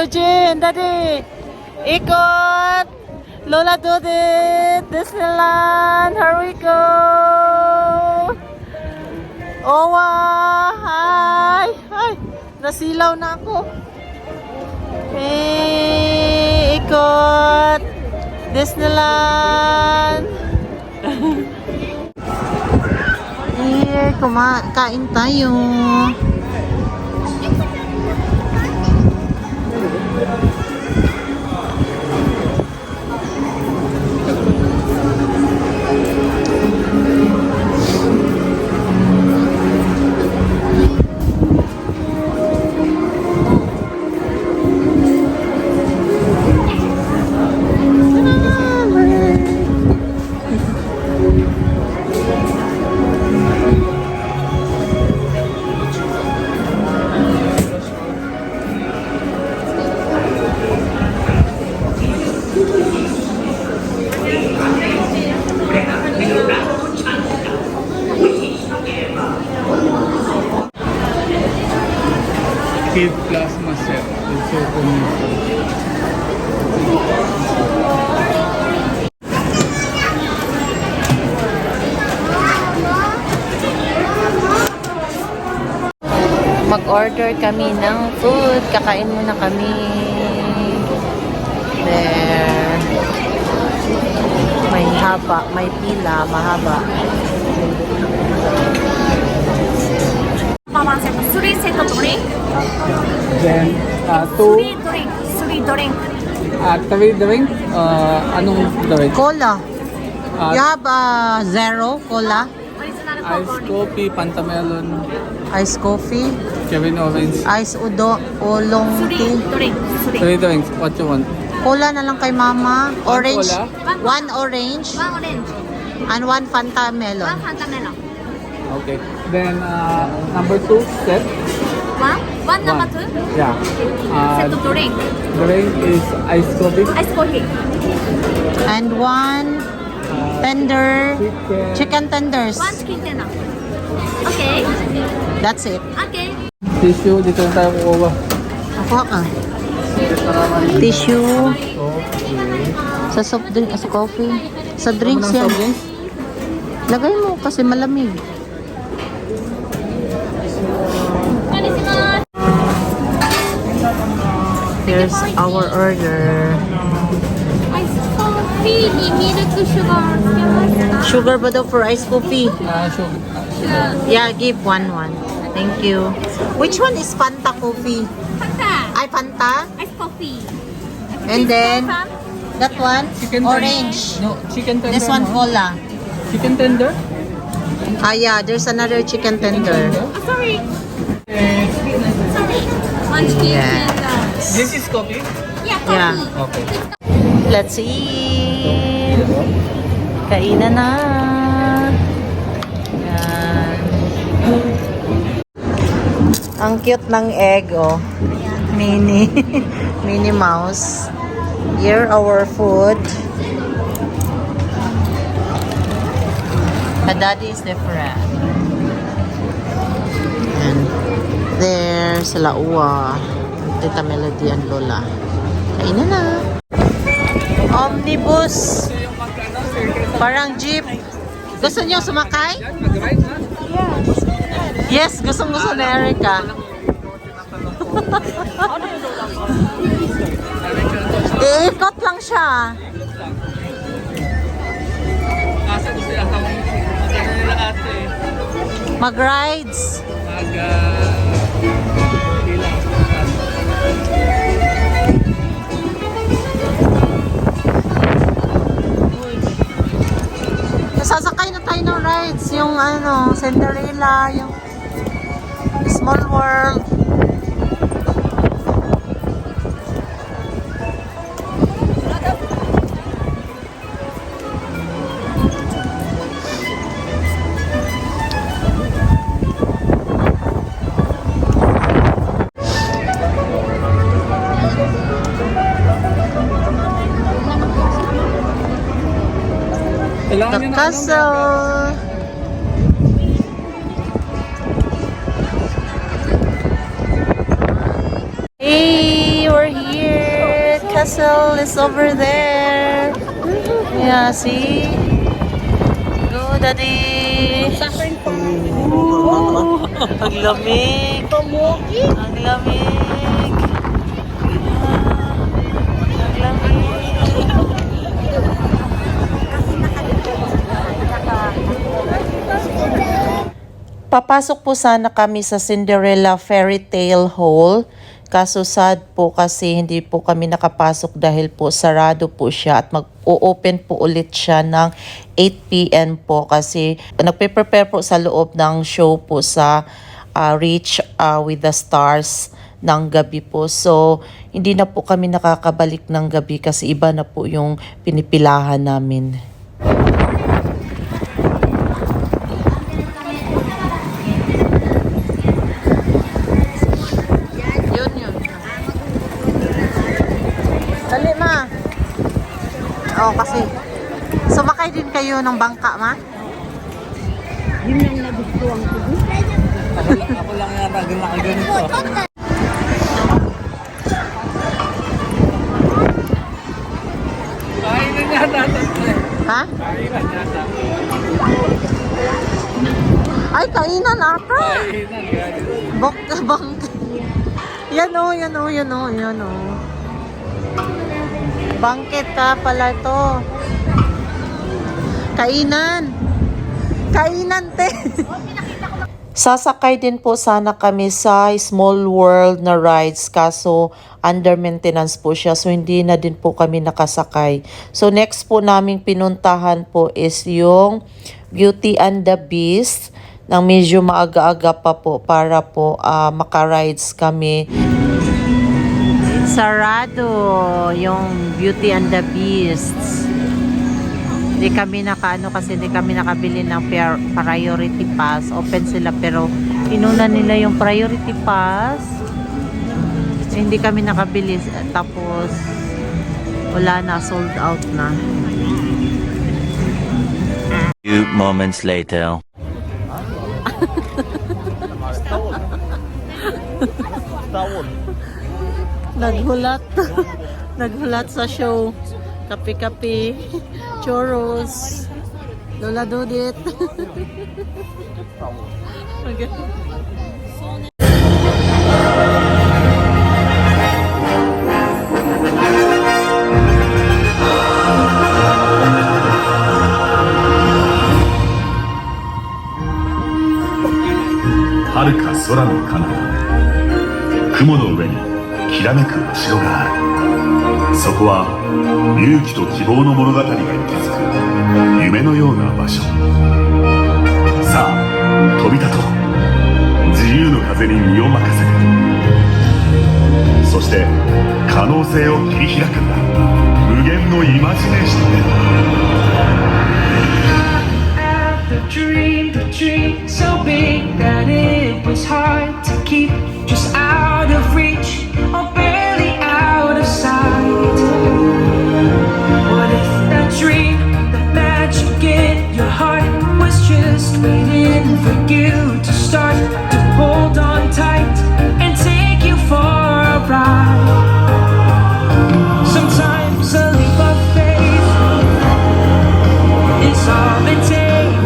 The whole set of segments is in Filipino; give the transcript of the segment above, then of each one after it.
Eugene, Daddy. Ikot. Lola Dudit. Disneyland. Here we go. Owa. Hi. Hi. Nasilaw na ako. Hey, ikot. Disneyland. Here, kain tayo. Kid plasma set. It's so cool. Mag-order kami ng food. Kakain muna kami. There. May haba, may pila, mahaba. Mama said 3 set drink. Then, 3 two, drink. 3 drink. three drink. Anong drink? Cola. Uh, You have zero cola, Original Ice coffee. coffee, Pantamelon, ice coffee, Kevin Orange. ice oolong 3 tea. drink. 3. Three drinks. What you want? Cola na lang kay mama. Orange. cola? One orange 1 orange. and one Fanta 1 melon. Fanta melon. Okay. Then, number two, set. 1 number 2. Yeah. Set drink. Drink is ice coffee. Ice coffee. And one tender chicken tenders. 1 chicken dinner. Okay. That's it. Okay. Tissue. Dito na tayo kukuha. Ako ka. Tissue. Sa soft drink, sa coffee. Sa drinks yan. Lagay mo kasi malamig. Here's our order. Ice coffeeにミルクシュガーつけますか? Sugar ba daw for ice coffee? Sugar. Yeah, give one. Thank you. Which one is Fanta coffee? Fanta. Ay, Fanta? Ice coffee. And then, that one? Chicken Orange. No, chicken tender. This one, no? cola. Chicken tender? Ah, yeah, there's another chicken tender. Sorry. Sorry. 1 chicken Yeah. tender. This is coffee? Yeah, Yeah. coffee. Okay. Let's eat! Kainan na! Yan. Ang cute ng egg, oh. Mini. Mini mouse. Here, our food. The daddy is different. And there, sila Uwa. Tita Melody and Lola. Kainan na. Omnibus. Parang jeep. Gusto niyo sumakay? Yes, gusto ni Erica. Iikot lang siya. Mag-rides. Sasakay na tayo ng rides. Yung Cinderella, yung Small World. The castle. Hey, we're here. castle is over there. Yeah, see? Go, Daddy. Ooh, ang lamig. Ang lamig. Ang lamig. Papasok po sana kami sa Cinderella Fairy Tale Hall. Kaso sad po kasi hindi po kami nakapasok dahil po sarado po siya at mag-o-open po ulit siya ng 8 p.m. po kasi nagpe-prepare po sa loob ng show po sa Reach with the Stars ng gabi po. So, hindi na po kami nakakabalik ng gabi kasi iba na po yung pinipilahan namin. Dali, ma. Oo, kasi sumakay din kayo ng bangka, ma? Yun yung nagustuhan ko. Ako lang yata ganito. Kainan yata. Ha? Kainan yata. Ay, kainan ata. Kainan ganito. Bangka. Yan o, yan o, yan o, yan o. Bangket ka pala to. Kainan. Kainan, te. Sasakay din po sana kami sa Small World na rides kaso under maintenance po siya so hindi na din po kami nakasakay. So next po naming pinuntahan po is yung Beauty and the Beast nang medyo maaga-aga pa po para po maka-rides kami. Sarado yung Beauty and the Beasts. Hindi kami nakaano kasi hindi kami nakabili ng priority pass. Open sila pero inuna nila yung priority pass. Hindi kami nakabili tapos wala na, sold out na. Few moments later. Naghulat. Naghulat sa show. Kape-kape. Churros. Lola Dudit. Okay. 遥か空の彼方、雲の上にきらめくお城がある。そこは勇気と希望の物語が息づく夢のような場所。さあ飛び立とう。自由の風に身を任せて、そして可能性を切り開くんだ。無限のイマジネーションで。The dream so big that it was hard to keep, just out of reach or barely out of sight. What if that dream, that magic in your heart was just waiting for you to start to hold on tight and take you for a ride? Sometimes a leap of faith is all it takes.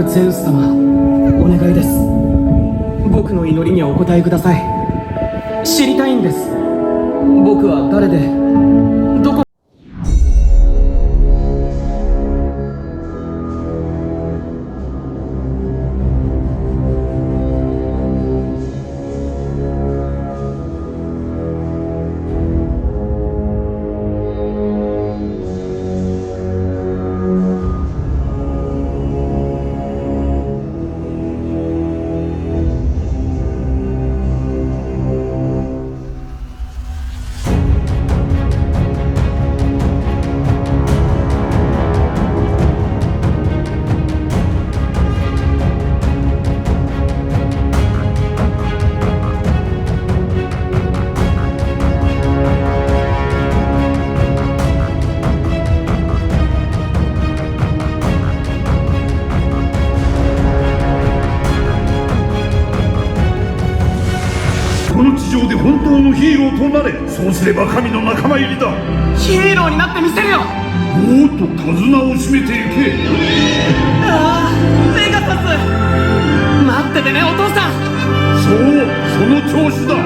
ゼウス様、お願いです。僕の祈りにお答えください。知りたいんです。僕は誰でどこ。のヒーローとなれ。そうすれば神の仲間入りだ。ヒーローになってみせるよ。おーっと手綱を締めていけ。ああ、ペガサス。待っててね、お父さん。そう、その調子だ。